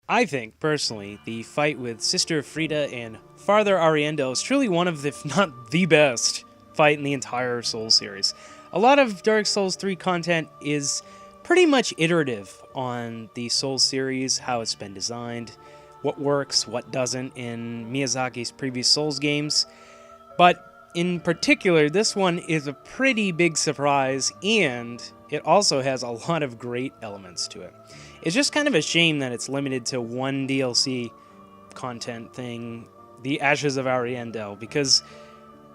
I think, personally, the fight with Sister Friede and Father Ariandel is truly one of, if not the best, fight in the entire Souls series. A lot of Dark Souls 3 content is pretty much iterative on the Souls series, how it's been designed, what works, what doesn't in Miyazaki's previous Souls games. But in particular, this one is a pretty big surprise, and it also has a lot of great elements to it. It's just kind of a shame that it's limited to one DLC content thing, the Ashes of Ariandel, because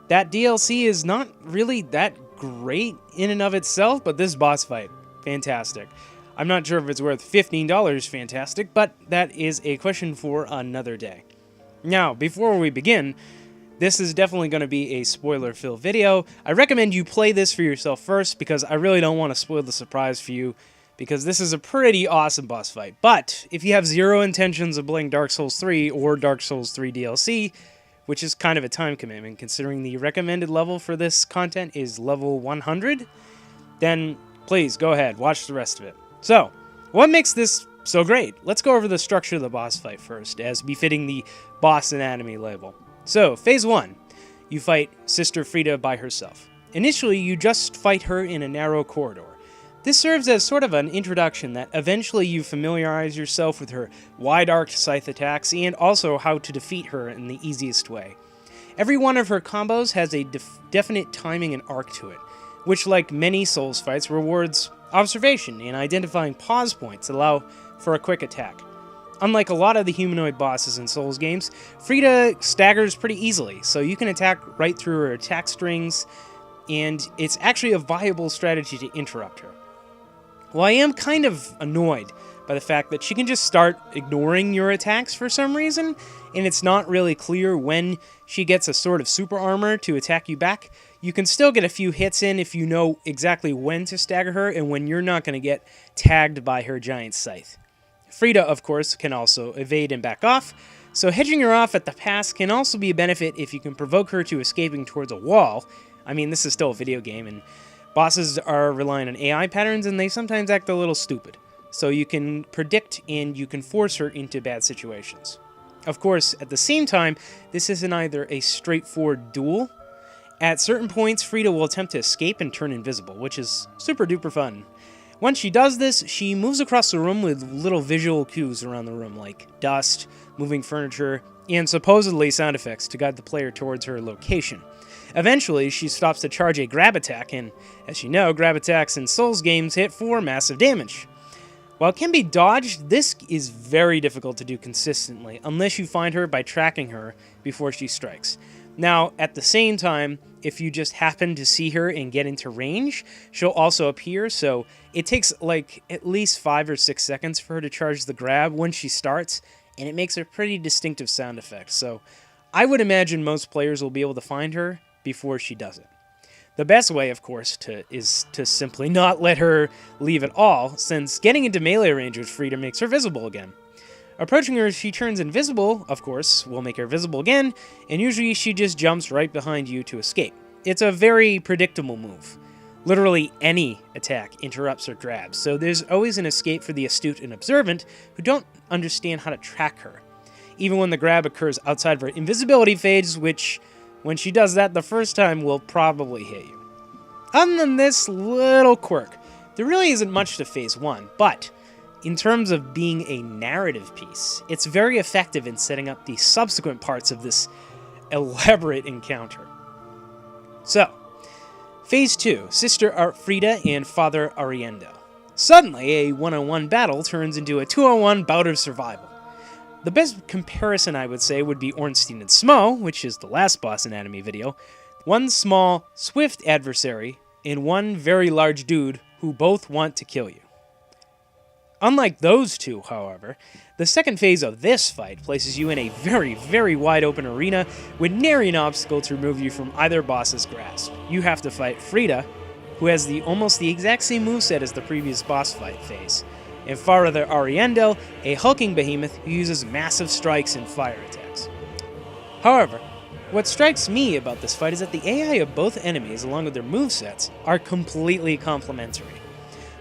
that DLC is not really that great in and of itself, but this boss fight, fantastic. I'm not sure if it's worth $15 fantastic, but that is a question for another day. Now, before we begin, this is definitely going to be a spoiler-filled video. I recommend you play this for yourself first, because I really don't want to spoil the surprise for you, because this is a pretty awesome boss fight. But if you have zero intentions of playing Dark Souls 3 or Dark Souls 3 DLC, which is kind of a time commitment considering the recommended level for this content is level 100, then please go ahead, watch the rest of it. So, what makes this so great? Let's go over the structure of the boss fight first, as befitting the boss anatomy label. So, phase 1, you fight Sister Friede by herself. Initially, you just fight her in a narrow corridor. This serves as sort of an introduction that eventually you familiarize yourself with her wide-arced scythe attacks and also how to defeat her in the easiest way. Every one of her combos has a definite timing and arc to it, which, like many Souls fights, rewards observation and identifying pause points that allow for a quick attack. Unlike a lot of the humanoid bosses in Souls games, Friede staggers pretty easily, so you can attack right through her attack strings, and it's actually a viable strategy to interrupt her. Well, I am kind of annoyed by the fact that she can just start ignoring your attacks for some reason, and it's not really clear when she gets a sort of super armor to attack you back. You can still get a few hits in if you know exactly when to stagger her and when you're not going to get tagged by her giant scythe. Friede, of course, can also evade and back off, so hedging her off at the pass can also be a benefit if you can provoke her to escaping towards a wall. I mean, this is still a video game, and bosses are relying on AI patterns, and they sometimes act a little stupid. So you can predict and you can force her into bad situations. Of course, at the same time, this isn't either a straightforward duel. At certain points, Friede will attempt to escape and turn invisible, which is super duper fun. Once she does this, she moves across the room with little visual cues around the room, like dust, moving furniture, and supposedly sound effects to guide the player towards her location. Eventually, she stops to charge a grab attack, and as you know, grab attacks in Souls games hit for massive damage. While it can be dodged, this is very difficult to do consistently, unless you find her by tracking her before she strikes. Now, at the same time, if you just happen to see her and get into range, she'll also appear, so it takes like at least 5 or 6 seconds for her to charge the grab when she starts, and it makes a pretty distinctive sound effect, so I would imagine most players will be able to find her before she does it. The best way, of course, is to simply not let her leave at all, since getting into melee range with Friede makes her visible again. Approaching her, she turns invisible, of course, will make her visible again, and usually she just jumps right behind you to escape. It's a very predictable move. Literally any attack interrupts her grabs, so there's always an escape for the astute and observant who don't understand how to track her. Even when the grab occurs outside of her invisibility phase, which, when she does that the first time, will probably hit you. Other than this little quirk, there really isn't much to Phase 1, but in terms of being a narrative piece, it's very effective in setting up the subsequent parts of this elaborate encounter. So, Phase 2, Sister Friede and Father Ariandel. Suddenly, a one-on-one battle turns into a two-on-one bout of survival. The best comparison, I would say, would be Ornstein and Smo, which is the last boss anatomy video. One small, swift adversary, and one very large dude who both want to kill you. Unlike those two, however, the second phase of this fight places you in a very, very wide open arena with nary an obstacle to remove you from either boss's grasp. You have to fight Friede, who has almost the exact same moveset as the previous boss fight phase, and Father Ariandel, a hulking behemoth who uses massive strikes and fire attacks. However, what strikes me about this fight is that the AI of both enemies, along with their movesets, are completely complementary.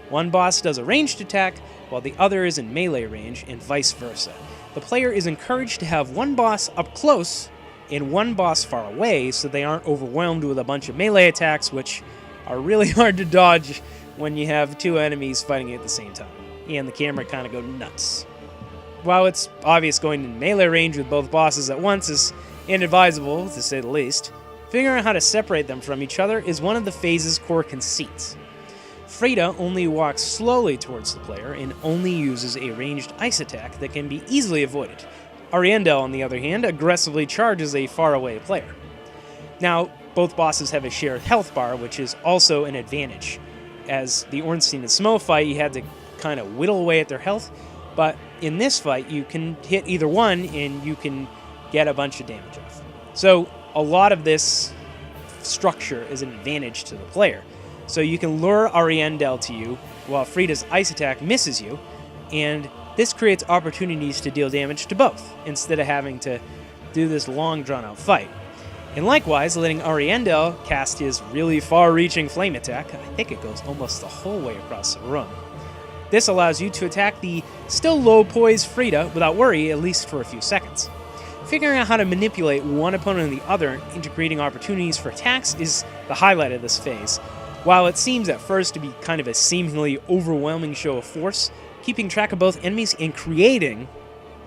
One boss does a ranged attack, while the other is in melee range, and vice versa. The player is encouraged to have one boss up close and one boss far away, so they aren't overwhelmed with a bunch of melee attacks, which are really hard to dodge when you have two enemies fighting at the same time, and the camera kind of go nuts. While it's obvious going in melee range with both bosses at once is inadvisable, to say the least, figuring out how to separate them from each other is one of the phase's core conceits. Friede only walks slowly towards the player and only uses a ranged ice attack that can be easily avoided. Ariandel, on the other hand, aggressively charges a faraway player. Now, both bosses have a shared health bar, which is also an advantage. As the Ornstein and Smo fight, you had to kind of whittle away at their health, but in this fight, you can hit either one and you can get a bunch of damage off. So a lot of this structure is an advantage to the player. So you can lure Ariandel to you while Friede's ice attack misses you, and this creates opportunities to deal damage to both, instead of having to do this long drawn-out fight. And likewise, letting Ariandel cast his really far-reaching flame attack, I think it goes almost the whole way across the room. This allows you to attack the still low-poised Friede without worry, at least for a few seconds. Figuring out how to manipulate one opponent and the other into creating opportunities for attacks is the highlight of this phase. While it seems at first to be kind of a seemingly overwhelming show of force, keeping track of both enemies and creating,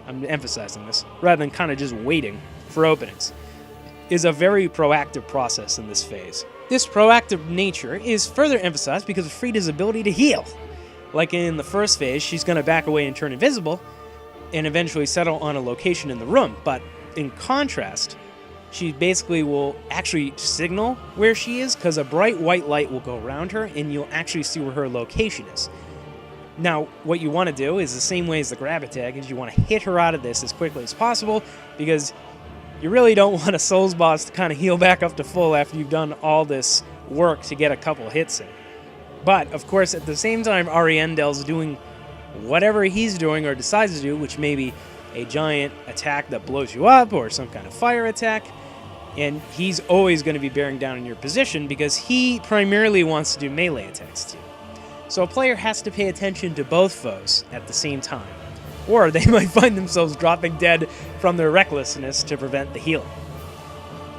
I'm emphasizing this, rather than kind of just waiting for openings, is a very proactive process in this phase. This proactive nature is further emphasized because of Friede's ability to heal. Like in the first phase, she's going to back away and turn invisible, and eventually settle on a location in the room, but in contrast, she basically will actually signal where she is, because a bright white light will go around her, and you'll actually see where her location is. Now, what you want to do is the same way as the grab attack, is you want to hit her out of this as quickly as possible, because you really don't want a Souls boss to kind of heal back up to full after you've done all this work to get a couple hits in. But, of course, at the same time, Ariandel's doing whatever he's doing or decides to do, which may be a giant attack that blows you up or some kind of fire attack, and he's always going to be bearing down in your position because he primarily wants to do melee attacks to you. So a player has to pay attention to both foes at the same time, or they might find themselves dropping dead from their recklessness to prevent the healing.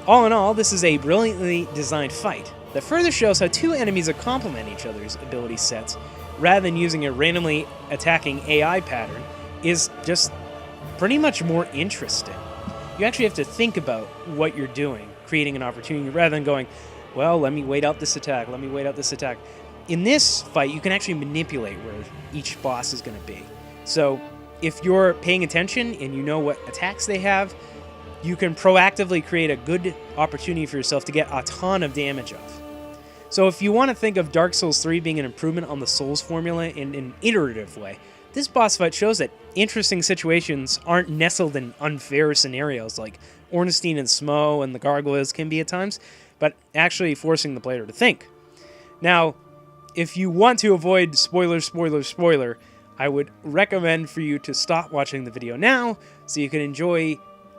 All in all, this is a brilliantly designed fight that further shows how two enemies complement each other's ability sets rather than using a randomly attacking AI pattern is just pretty much more interesting. You actually have to think about what you're doing, creating an opportunity, rather than going, well, let me wait out this attack, let me wait out this attack. In this fight, you can actually manipulate where each boss is going to be. So if you're paying attention and you know what attacks they have, you can proactively create a good opportunity for yourself to get a ton of damage off. So if you want to think of Dark Souls 3 being an improvement on the Souls formula in an iterative way, this boss fight shows that interesting situations aren't nestled in unfair scenarios like Ornstein and Smo and the Gargoyles can be at times, but actually forcing the player to think. Now, if you want to avoid spoiler, I would recommend for you to stop watching the video now so you can enjoy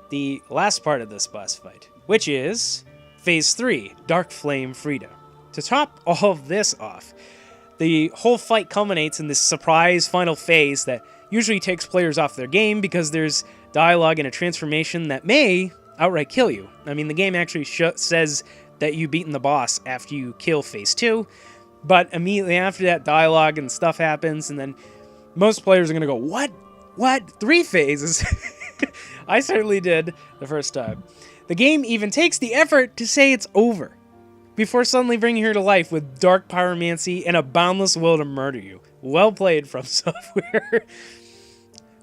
the last part of this boss fight, which is Phase 3, Dark Flame Friede. To top all of this off, the whole fight culminates in this surprise final phase that usually takes players off their game because there's dialogue and a transformation that may outright kill you. I mean, the game actually says that you've beaten the boss after you kill Phase 2, but immediately after that, dialogue and stuff happens, and then most players are going to go, What? 3 phases? I certainly did the first time. The game even takes the effort to say it's over, before suddenly bringing her to life with dark pyromancy and a boundless will to murder you. Well played, From Software.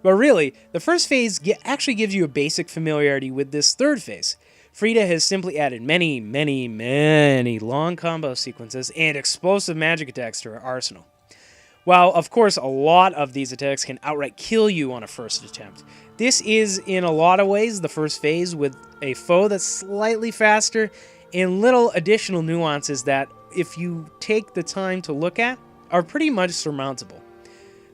But really, the first phase actually gives you a basic familiarity with this third phase. Friede has simply added many, many, many long combo sequences and explosive magic attacks to her arsenal. While, of course, a lot of these attacks can outright kill you on a first attempt, this is, in a lot of ways, the first phase with a foe that's slightly faster and little additional nuances that, if you take the time to look at, are pretty much surmountable.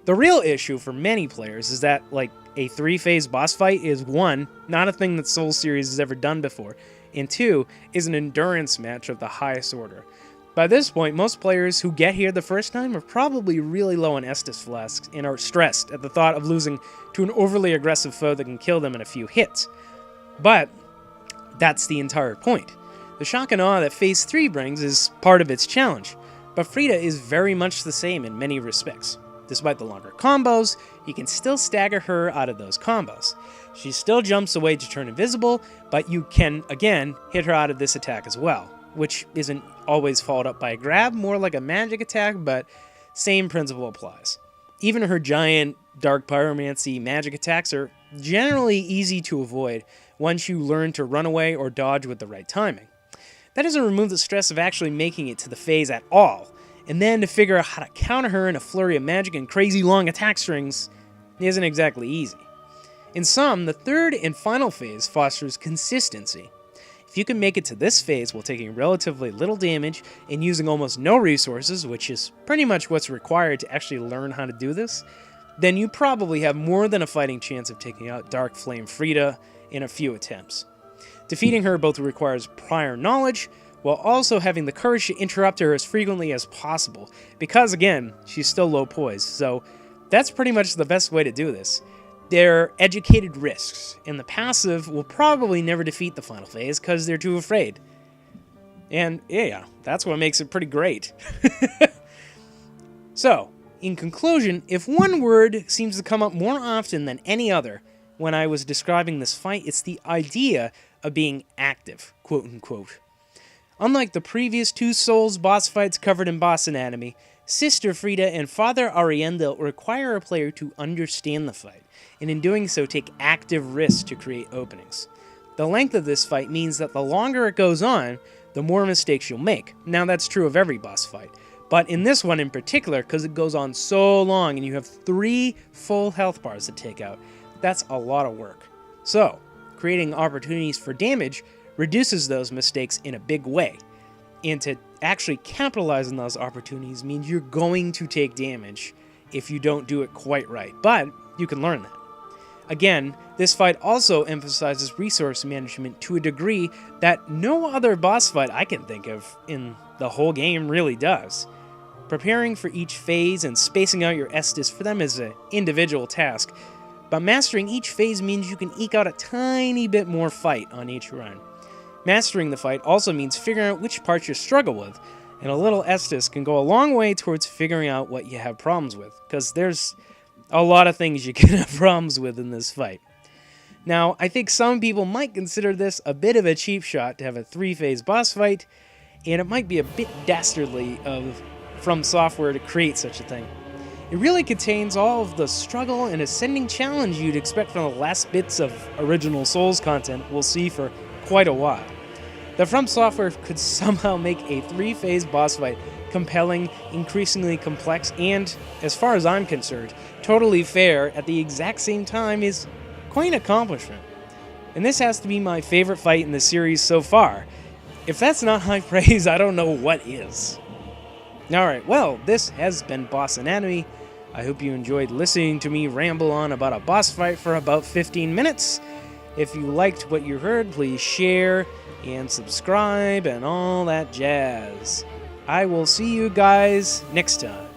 The real issue for many players is that, like, a 3-phase boss fight is 1, not a thing that Souls series has ever done before, and 2, is an endurance match of the highest order. By this point, most players who get here the first time are probably really low on Estus flasks and are stressed at the thought of losing to an overly aggressive foe that can kill them in a few hits. But that's the entire point. The shock and awe that Phase 3 brings is part of its challenge, but Friede is very much the same in many respects. Despite the longer combos, you can still stagger her out of those combos. She still jumps away to turn invisible, but you can, again, hit her out of this attack as well, which isn't always followed up by a grab, more like a magic attack, but same principle applies. Even her giant dark pyromancy magic attacks are generally easy to avoid once you learn to run away or dodge with the right timing. That doesn't remove the stress of actually making it to the phase at all, and then to figure out how to counter her in a flurry of magic and crazy long attack strings isn't exactly easy. In sum, the third and final phase fosters consistency. If you can make it to this phase while taking relatively little damage and using almost no resources, which is pretty much what's required to actually learn how to do this, then you probably have more than a fighting chance of taking out Dark Flame Friede in a few attempts. Defeating her both requires prior knowledge, while also having the courage to interrupt her as frequently as possible, because again, she's still low poised, so that's pretty much the best way to do this. They're educated risks, and the passive will probably never defeat the final phase because they're too afraid. And yeah, that's what makes it pretty great. So, in conclusion, if one word seems to come up more often than any other when I was describing this fight, it's the idea of being active, quote unquote. Unlike the previous two Souls boss fights covered in Boss Anatomy, Sister Friede and Father Ariandel require a player to understand the fight, and in doing so take active risks to create openings. The length of this fight means that the longer it goes on, the more mistakes you'll make. Now that's true of every boss fight, but in this one in particular, because it goes on so long and you have 3 full health bars to take out, that's a lot of work. So, creating opportunities for damage reduces those mistakes in a big way. And to actually capitalize on those opportunities means you're going to take damage if you don't do it quite right, but you can learn that. Again, this fight also emphasizes resource management to a degree that no other boss fight I can think of in the whole game really does. Preparing for each phase and spacing out your Estus for them is an individual task, but mastering each phase means you can eke out a tiny bit more fight on each run. Mastering the fight also means figuring out which parts you struggle with, and a little Estus can go a long way towards figuring out what you have problems with, because there's a lot of things you can have problems with in this fight. Now, I think some people might consider this a bit of a cheap shot to have a 3-phase boss fight, and it might be a bit dastardly of From Software to create such a thing. It really contains all of the struggle and ascending challenge you'd expect from the last bits of original Souls content we'll see for quite a while. The From Software could somehow make a 3-phase boss fight compelling, increasingly complex, and, as far as I'm concerned, totally fair at the exact same time is quite an accomplishment. And this has to be my favorite fight in the series so far. If that's not high praise, I don't know what is. Alright, well, this has been Boss Anatomy. I hope you enjoyed listening to me ramble on about a boss fight for about 15 minutes. If you liked what you heard, please share and subscribe and all that jazz. I will see you guys next time.